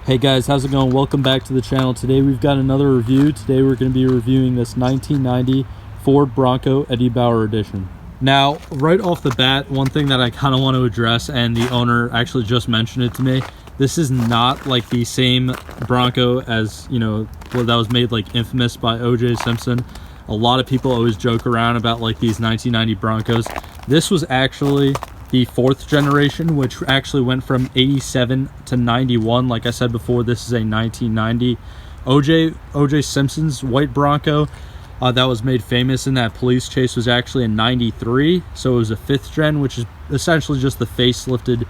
Hey guys, how's it going? Welcome back to the channel. Today we've got another review. Today we're going to be reviewing this 1990 Ford Bronco Eddie Bauer edition. Now, right off the bat, one thing that I kind of want to address, and the owner actually just mentioned it to me, this is not like the same Bronco as, you know, that was made like infamous by O.J. Simpson. A lot of people always joke around about like these 1990 Broncos. This was actually the fourth generation, which actually went from 87 to 91. Like I said before, this is a 1990 O.J. Simpson's white Bronco that was made famous in that police chase was actually in 93. So it was a fifth gen, which is essentially just the facelifted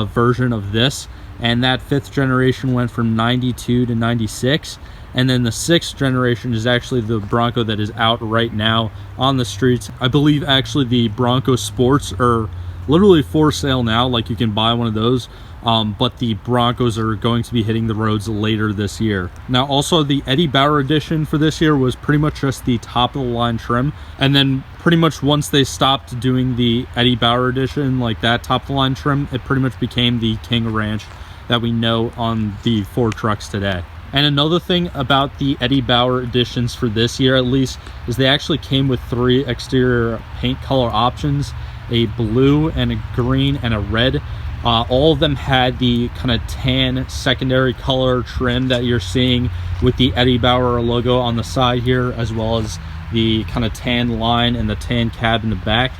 version of this. And that fifth generation went from 92 to 96. And then the sixth generation is actually the Bronco that is out right now on the streets. I believe actually the Bronco Sports are literally for sale now, like you can buy one of those, but the Broncos are going to be hitting the roads later this year. Now also the Eddie Bauer edition for this year was pretty much just the top of the line trim, and then pretty much once they stopped doing the Eddie Bauer edition, like that top of the line trim, it pretty much became the King Ranch that we know on the Ford trucks today. And another thing about the Eddie Bauer editions for this year at least is they actually came with 3 exterior paint color options: a blue and a green and a red. All of them had the kind of tan secondary color trim that you're seeing with the Eddie Bauer logo on the side here, as well as the kind of tan line and the tan cab in the back.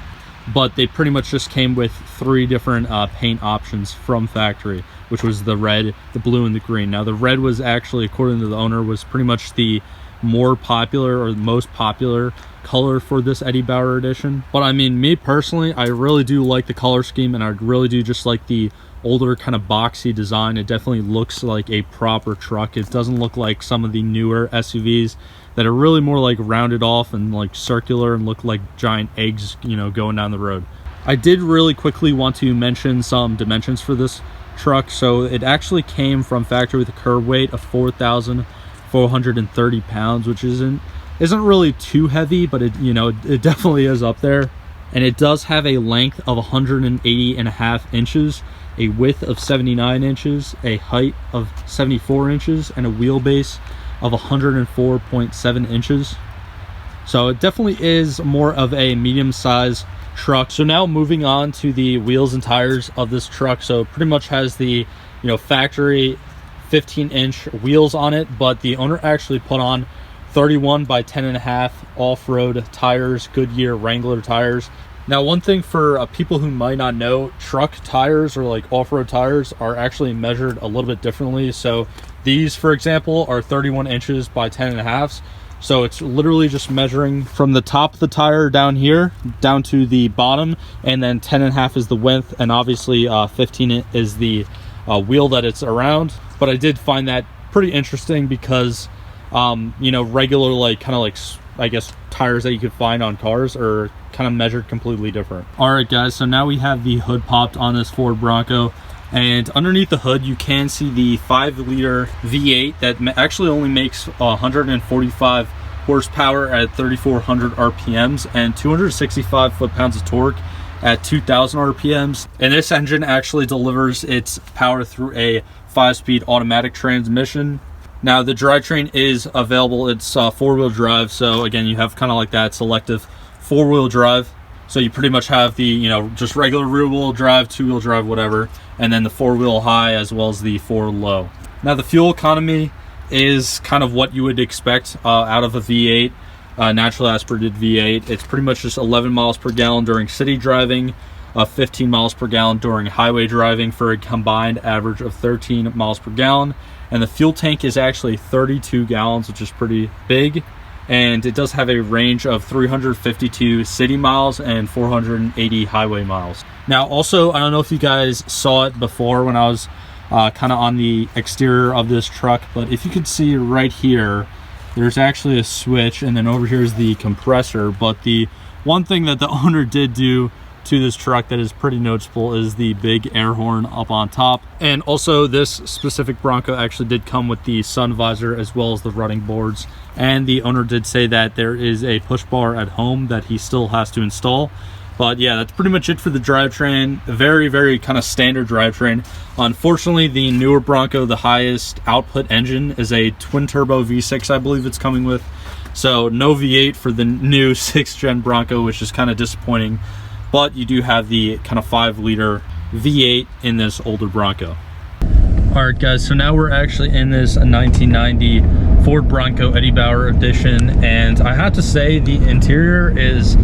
But they pretty much just came with 3 different paint options from factory, which was the red, the blue, and the green. Now the red was actually, according to the owner, was pretty much the more popular or the most popular color for this Eddie Bauer edition. But I mean, me personally, I really do like the color scheme, and I really do just like the older kind of boxy design. It definitely looks like a proper truck. It doesn't look like some of the newer SUVs that are really more like rounded off and like circular and look like giant eggs, you know, going down the road. I did really quickly want to mention some dimensions for this truck. So it actually came from factory with a curb weight of 4,430 pounds, which isn't really too heavy, but it, you know, it definitely is up there. And it does have a length of 180.5 inches, a width of 79 inches, a height of 74 inches, and a wheelbase of 104.7 inches. So it definitely is more of a medium-sized truck. So now moving on to the wheels and tires of this truck. So it pretty much has the, you know, factory 15-inch wheels on it, but the owner actually put on 31 by 10.5 off-road tires, Goodyear Wrangler tires. Now, one thing for people who might not know, truck tires or like off-road tires are actually measured a little bit differently. So these, for example, are 31 inches by 10.5. So it's literally just measuring from the top of the tire down here down to the bottom, and then 10.5 is the width, and obviously 15 is the wheel that it's around. But I did find that pretty interesting because you know, regular like kind of like, I guess, tires that you could find on cars are kind of measured completely different. All right guys, so now we have the hood popped on this Ford Bronco, and underneath the hood you can see the 5-liter V8 that actually only makes 145 horsepower at 3,400 RPMs and 265 foot-pounds of torque at 2,000 RPMs. And this engine actually delivers its power through a 5-speed automatic transmission. Now the drivetrain is available. It's 4-wheel drive, so again, you have kind of like that selective 4-wheel drive. So you pretty much have the, you know, just regular rear-wheel drive, 2-wheel drive, whatever, and then the 4-wheel high as well as the 4-low. Now the fuel economy is kind of what you would expect out of a V8, naturally aspirated V8. It's pretty much just 11 miles per gallon during city driving, 15 miles per gallon during highway driving, for a combined average of 13 miles per gallon. And the fuel tank is actually 32 gallons, which is pretty big. And it does have a range of 352 city miles and 480 highway miles. Now also, I don't know if you guys saw it before when I was kind of on the exterior of this truck, but if you could see right here, there's actually a switch, and then over here is the compressor. But the one thing that the owner did do to this truck that is pretty noticeable is the big air horn up on top. And also this specific Bronco actually did come with the sun visor as well as the running boards, and the owner did say that there is a push bar at home that he still has to install. But yeah, that's pretty much it for the drivetrain. Very, very kind of standard drivetrain. Unfortunately, the newer Bronco, the highest output engine is a twin turbo V6, I believe it's coming with. So no V8 for the new 6th gen Bronco, which is kind of disappointing. But you do have the kind of 5-liter V8 in this older Bronco. All right, guys, so now we're actually in this 1990 Ford Bronco Eddie Bauer edition, and I have to say the interior is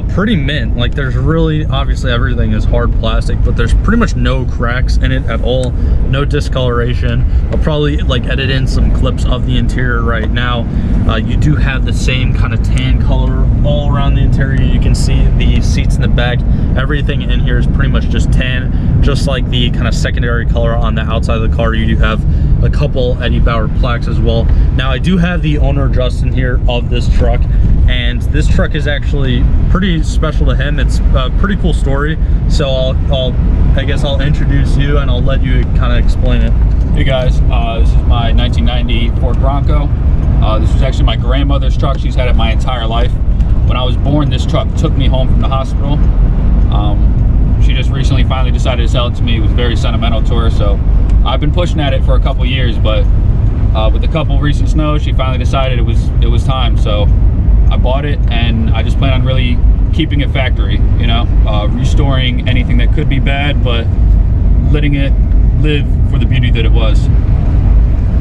pretty mint. Like, there's really, obviously everything is hard plastic, but there's pretty much no cracks in it at all, no discoloration. I'll probably like edit in some clips of the interior right now. You do have the same kind of tan color all around the interior. You can see the seats in the back. Everything in here is pretty much just tan, just like the kind of secondary color on the outside of the car. You do have a couple Eddie Bauer plaques as well. Now, I do have the owner Justin here of this truck, and this truck is actually pretty special to him. It's a pretty cool story, so I guess I'll introduce you and I'll let you kind of explain it. Hey guys, this is my 1990 Ford Bronco. This was actually my grandmother's truck. She's had it my entire life. When I was born, this truck took me home from the hospital. She just recently finally decided to sell it to me. It was very sentimental to her, so I've been pushing at it for a couple years, but with a couple recent snows, she finally decided it was time. So I bought it, and I just plan on really keeping it factory, you know, restoring anything that could be bad, but letting it live for the beauty that it was.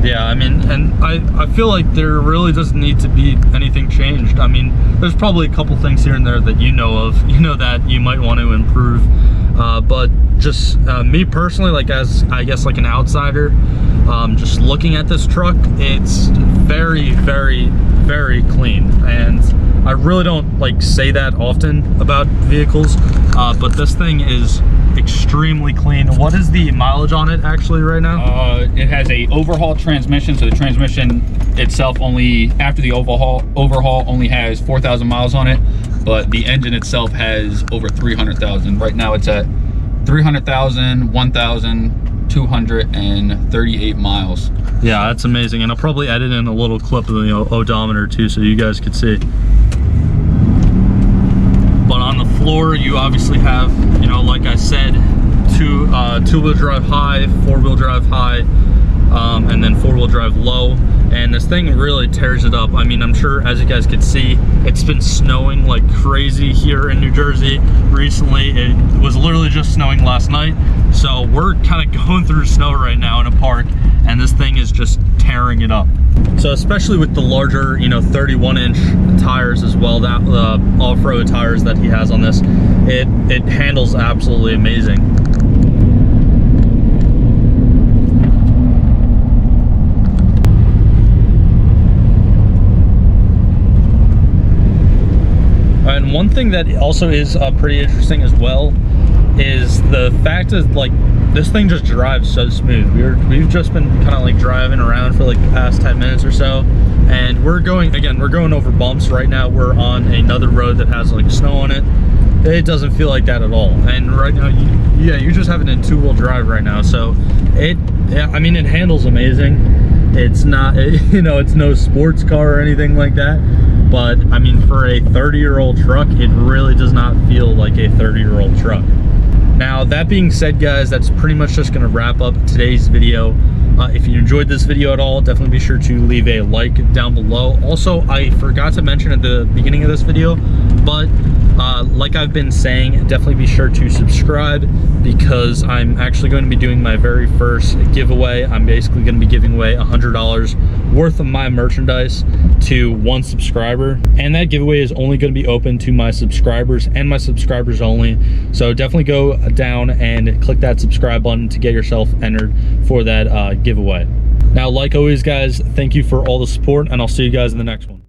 Yeah, I mean, and I feel like there really doesn't need to be anything changed. I mean, there's probably a couple things here and there that you know of, you know, that you might want to improve. But just me personally, like, as I guess like an outsider, just looking at this truck, it's very, very, very clean. And I really don't like say that often about vehicles, but this thing is extremely clean. What is the mileage on it actually right now? It has a overhaul transmission, so the transmission itself only, after the overhaul only has 4,000 miles on it, but the engine itself has over 300,000. Right now it's at 300,000, 1,238 miles. Yeah, that's amazing. And I'll probably edit in a little clip of the odometer too, so you guys could see. But on the floor, you obviously have, you know, like I said, two-wheel drive high, four-wheel drive high, and then four-wheel drive low. And this thing really tears it up. I mean, I'm sure, as you guys could see, it's been snowing like crazy here in New Jersey recently. It was literally just snowing last night. So we're kind of going through snow right now in a park, and this thing is just tearing it up. So especially with the larger, you know, 31-inch tires as well, that off-road tires that he has on this, it handles absolutely amazing. And one thing that also is pretty interesting as well is the fact that, like, this thing just drives so smooth. We've just been kind of like driving around for like the past 10 minutes or so, and we're going over bumps right now. We're on another road that has like snow on it. It doesn't feel like that at all. And right now, you're just having a two-wheel drive right now, so I mean, it handles amazing. It's not, you know, it's no sports car or anything like that, but I mean, for a 30-year-old truck, it really does not feel like a 30-year-old truck. Now, that being said, guys, that's pretty much just going to wrap up today's video. If you enjoyed this video at all, definitely be sure to leave a like down below. Also, I forgot to mention at the beginning of this video, but like I've been saying, definitely be sure to subscribe, because I'm actually going to be doing my very first giveaway. I'm basically going to be giving away $100 worth of my merchandise to one subscriber, and that giveaway is only going to be open to my subscribers and my subscribers only. So definitely go down and click that subscribe button to get yourself entered for that giveaway. Now, like always, guys, thank you for all the support, and I'll see you guys in the next one.